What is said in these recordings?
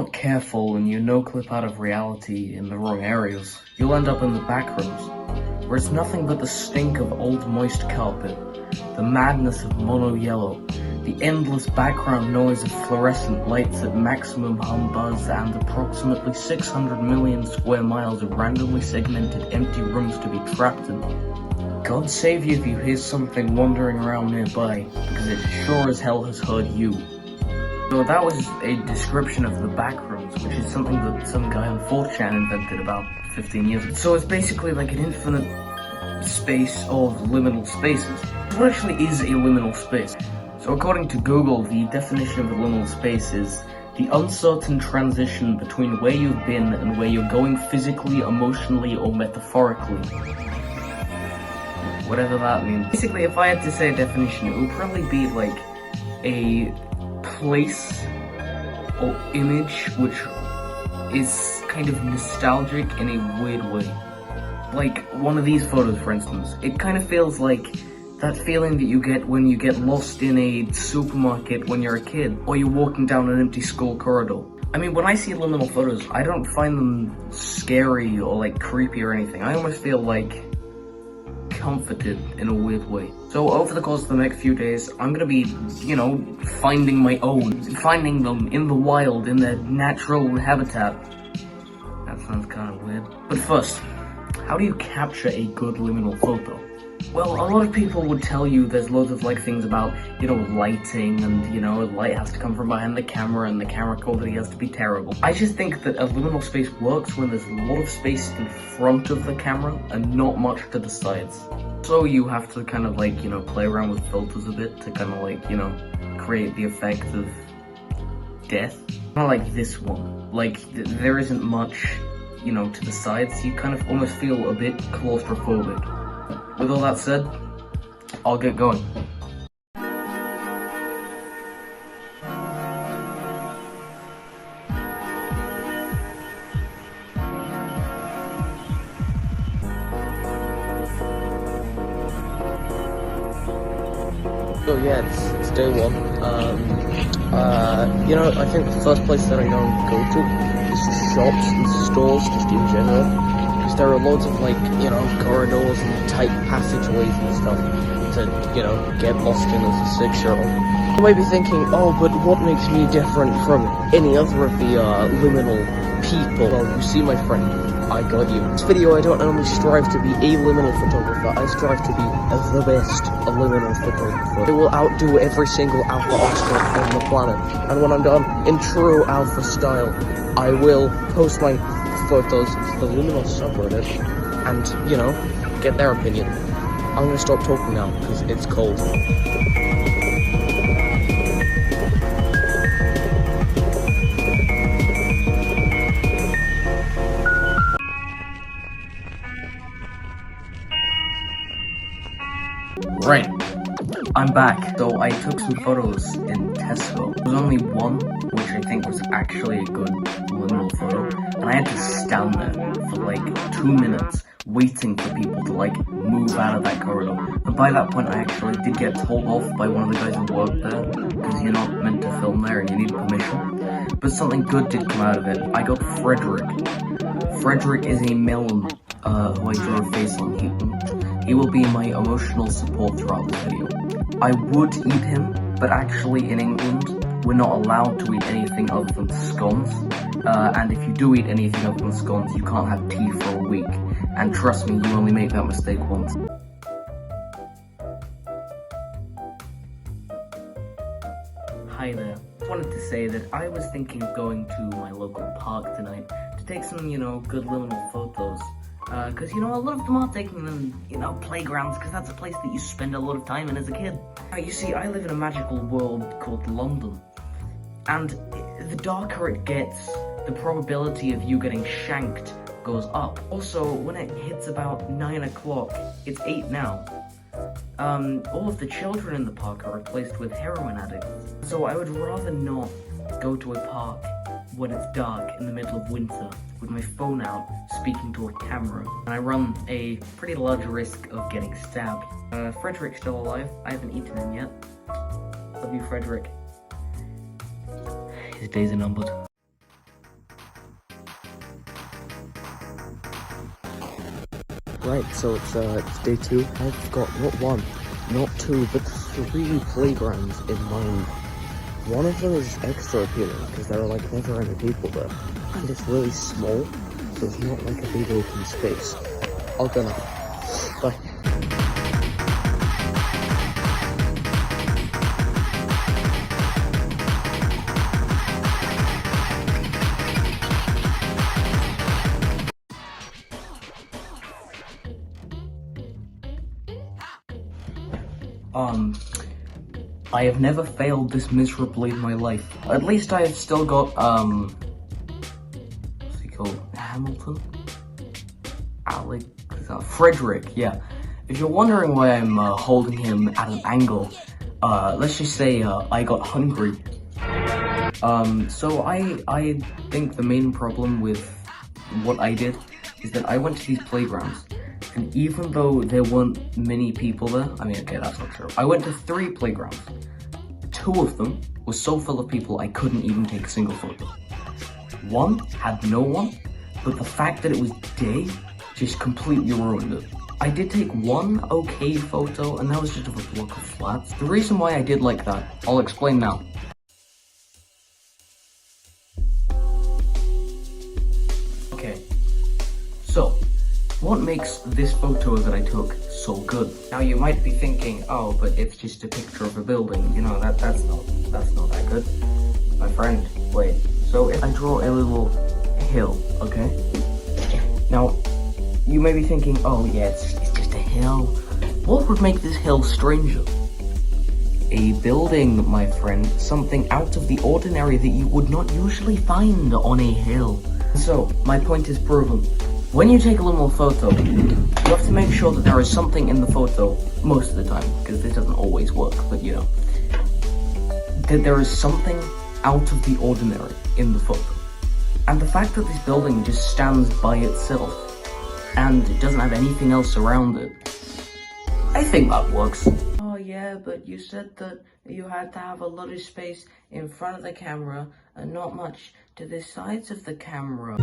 not careful and you no-clip out of reality in the wrong areas, you'll end up in the backrooms, where it's nothing but the stink of old moist carpet, the madness of mono yellow, the endless background noise of fluorescent lights at maximum hum buzz, and approximately 600 million square miles of randomly segmented empty rooms to be trapped in. God save you if you hear something wandering around nearby, because it sure as hell has heard you. So that was a description of the backrooms, which is something that some guy on 4chan invented about 15 years ago. So it's basically like an infinite space of liminal spaces. What actually is a liminal space? So according to Google, the definition of a liminal space is the uncertain transition between where you've been and where you're going physically, emotionally, or metaphorically. Whatever that means. Basically, if I had to say a definition, it would probably be like a place or image which is kind of nostalgic in a weird way. Like one of these photos, for instance. It kind of feels like that feeling that you get when you get lost in a supermarket when you're a kid, or you're walking down an empty school corridor. I mean, when I see liminal photos, I don't find them scary or like creepy or anything. I almost feel like comforted in a weird way. So over the course of the next few days, I'm gonna be, you know, finding my own, finding them in the wild, in their natural habitat. That sounds kind of weird. But first, how do you capture a good liminal photo? Well, a lot of people would tell you there's loads of like things about, you know, lighting and, you know, light has to come from behind the camera and the camera quality has to be terrible. I just think that a liminal space works when there's a lot of space in front of the camera and not much to the sides. So you have to kind of like, you know, play around with filters a bit to kind of like, you know, create the effect of death. Kind of like this one. Like, there isn't much, you know, to the sides. You kind of almost feel a bit claustrophobic. With all that said, I'll get going. So yeah, it's day one. You know, I think the first place that I don't go to is shops and stores, just in general. Because there are loads of like, you know, corridors and tight passageways and stuff to, you know, get lost in as a 6-year-old. You might be thinking, oh, but what makes me different from any other of the liminal people? Well, you see, my friend, I got you. In this video, I don't only strive to be a liminal photographer, I strive to be the best liminal photographer. I will outdo every single alpha Oscar on the planet. And when I'm done, in true alpha style, I will post my photos to the liminal subreddit and, you know, get their opinion. I'm gonna stop talking now because it's cold. Right, I'm back. So I took some photos in Tesco. There was only one, which I think was actually a good liminal photo, and I had to stand there for like 2 minutes waiting for people to like move out of that corridor. And by that point I actually did get told off by one of the guys who worked there, because you're not meant to film there and you need permission. But something good did come out of it. I got Frederick. Frederick is a melon who I drew a face on. He will be my emotional support throughout the video. I would eat him, but actually in England, we're not allowed to eat anything other than scones. And if you do eat anything other than scones, you can't have tea for a week. And trust me, you only make that mistake once. Hi there. Just wanted to say that I was thinking of going to my local park tonight to take some, you know, good liminal photos. Because, you know, a lot of them are taking them, you know, playgrounds, because that's a place that you spend a lot of time in as a kid. You see, I live in a magical world called London, and the darker it gets, the probability of you getting shanked goes up. Also, when it hits about 9 o'clock, it's 8 now, all of the children in the park are replaced with heroin addicts. So I would rather not go to a park when it's dark in the middle of winter with my phone out speaking to a camera, and I run a pretty large risk of getting stabbed. Frederick's still alive. I haven't eaten him yet. Love you, Frederick. His days are numbered. Right, so it's day 2. I've got not 1, not 2, but 3 playgrounds in mind. One of them is extra appealing because there are like never any people there, and it's really small, so it's not like a big open space. I'll go now. Bye. I have never failed this miserably in my life. At least I have still got, what's he called? Hamilton? Alex? Frederick, yeah. If you're wondering why I'm holding him at an angle, let's just say I got hungry. So I think the main problem with what I did is that I went to these playgrounds. And even though there weren't many people there, I mean, okay, that's not true. I went to 3 playgrounds. 2 of them were so full of people I couldn't even take a single photo. 1 had no one, but the fact that it was day just completely ruined it. I did take 1 okay photo, and that was just of a block of flats. The reason why I did like that, I'll explain now. Okay, so what makes this photo that I took so good? Now you might be thinking, oh, but it's just a picture of a building. You know, that's not that good. My friend, wait. So if I draw a little hill, okay? Now, you may be thinking, oh yeah, it's just a hill. What would make this hill stranger? A building, my friend. Something out of the ordinary that you would not usually find on a hill. So, my point is proven. When you take a liminal photo, you have to make sure that there is something in the photo, most of the time, because this doesn't always work, but you know, that there is something out of the ordinary in the photo. And the fact that this building just stands by itself, and it doesn't have anything else around it, I think that works. Oh yeah, but you said that you had to have a lot of space in front of the camera, and not much to the sides of the camera.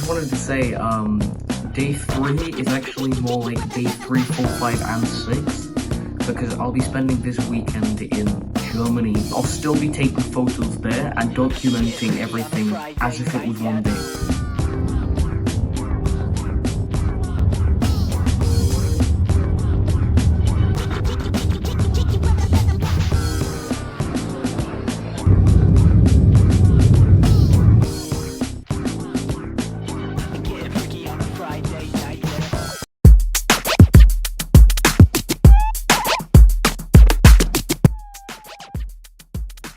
Wanted to say, day 3 is actually more like day 3, 4, 5, and 6, because I'll be spending this weekend in Germany. I'll still be taking photos there and documenting everything as if it was one day.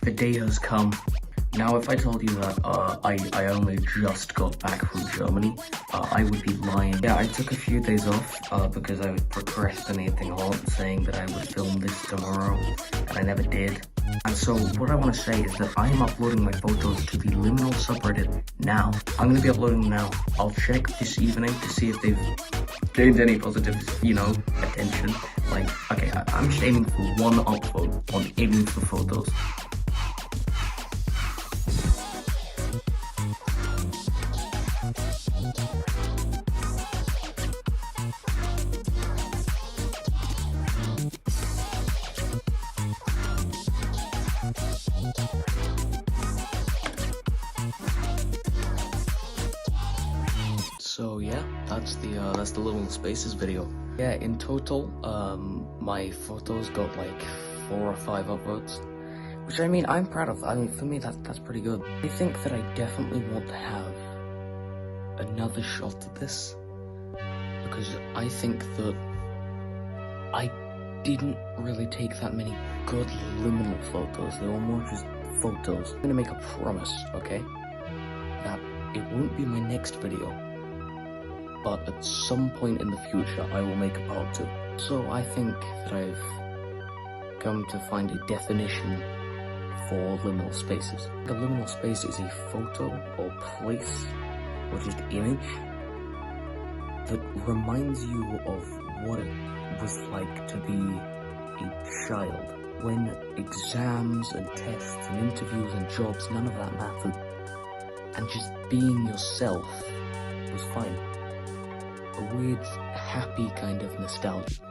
The day has come. Now, if I told you that I only just got back from Germany, I would be lying. Yeah, I took a few days off because I was procrastinating a lot, saying that I would film this tomorrow, and I never did. And so what I want to say is that I am uploading my photos to the liminal subreddit now. I'm going to be uploading them now. I'll check this evening to see if they've gained any positive, you know, attention. Like, okay, I'm just aiming for 1 upload on any of the photos. So yeah, that's the Liminal Spaces video. Yeah, in total, my photos got like 4 or 5 upvotes, which I mean, I'm proud of. I mean, for me, that's pretty good. I think that I definitely want to have another shot at this, because I think that I didn't really take that many good liminal photos. They were more just photos. I'm gonna make a promise, okay? That it won't be my next video, but at some point in the future, I will make a part 2. So I think that I've come to find a definition for liminal spaces. A liminal space is a photo or place or just image that reminds you of what it was like to be a child, when exams and tests and interviews and jobs, none of that mattered, and just being yourself was fine. A weird, happy kind of nostalgia.